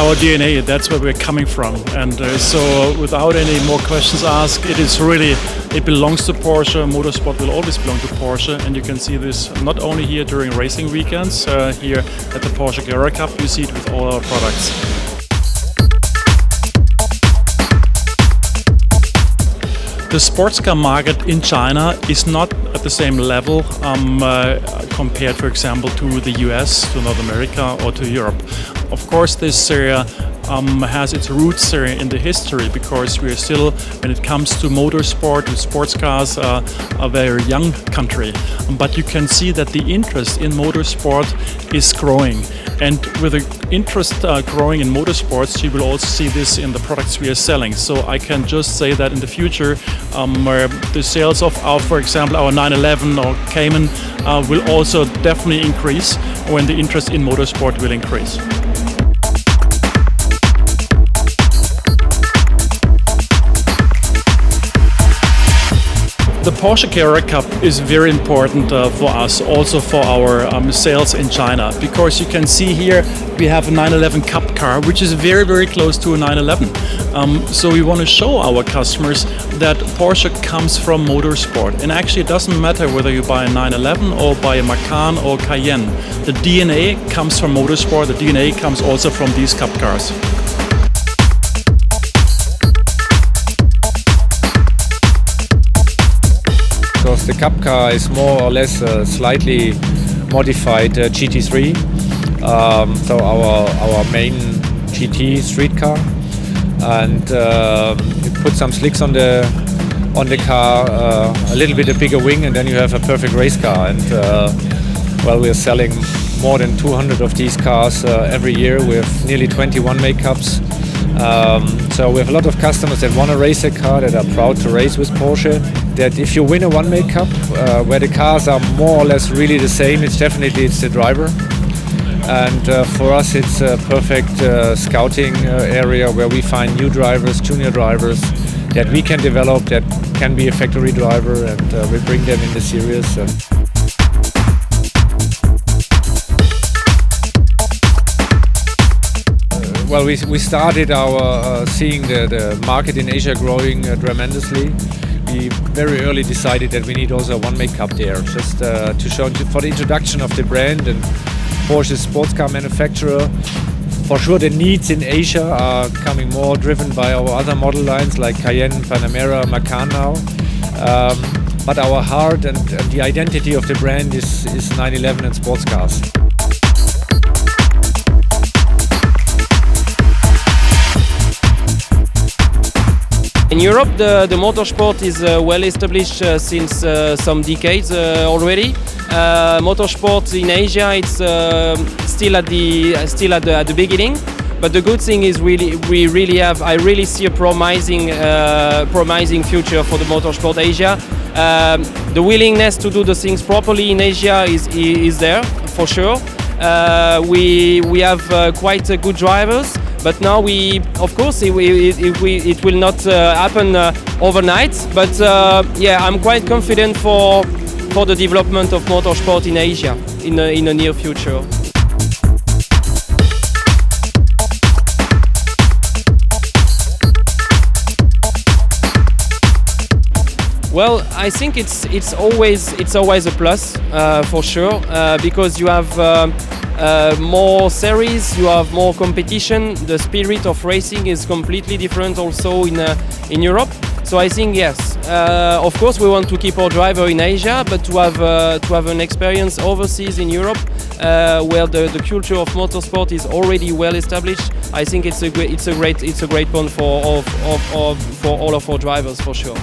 our DNA. That's where we're coming from. And so without any more questions asked, it belongs to Porsche. Motorsport will always belong to Porsche. And you can see this not only here during racing weekends, here at the Porsche Carrera Cup, you see it with all our products. The sports car market in China is not at the same level compared, for example, to the US, to North America, or to Europe. Of course, this area has its roots in the history, because we are still, when it comes to motorsport and sports cars, a very young country. But you can see that the interest in motorsport is growing. And with the interest growing in motorsports, you will also see this in the products we are selling. So I can just say that in the future, the sales of for example, our 911 or Cayman will also definitely increase when the interest in motorsport will increase. The Porsche Carrera Cup is very important for us, also for our sales in China, because you can see here we have a 911 Cup car, which is very, very close to a 911. So we want to show our customers that Porsche comes from motorsport, and actually it doesn't matter whether you buy a 911 or buy a Macan or Cayenne. The DNA comes from motorsport. The DNA comes also from these Cup cars. Because the Cup car is more or less a slightly modified GT3, so our main GT street car, and you put some slicks on the car, a little bit a bigger wing, and then you have a perfect race car. And well, we're selling more than 200 of these cars every year. We have nearly 21 make cups. So we have a lot of customers that want to race a car, that are proud to race with Porsche. That if you win a one make cup, where the cars are more or less really the same, it's the driver. And for us it's a perfect scouting area where we find new drivers, junior drivers that we can develop, that can be a factory driver, and we bring them in the series. Well, we started our seeing the market in Asia growing tremendously. We very early decided that we need also a one make cup there, just to show for the introduction of the brand and Porsche's sports car manufacturer. For sure, the needs in Asia are coming more driven by our other model lines like Cayenne, Panamera, Macan now. But our heart and the identity of the brand is 911 and sports cars. In Europe, the motorsport is well established since some decades already. Motorsport in Asia, it's still at the beginning. But the good thing is, I really see a promising future for the motorsport Asia. The willingness to do the things properly in Asia is there for sure. We have quite good drivers. But now of course, it will not happen overnight. But yeah, I'm quite confident for the development of motorsport in Asia in the near future. Well, I think it's always a plus for sure, because you have more series, you have more competition. The spirit of racing is completely different also in Europe. So I think yes, of course we want to keep our driver in Asia, but to have an experience overseas in Europe, where the culture of motorsport is already well established. I think it's a great point for all of our drivers for sure.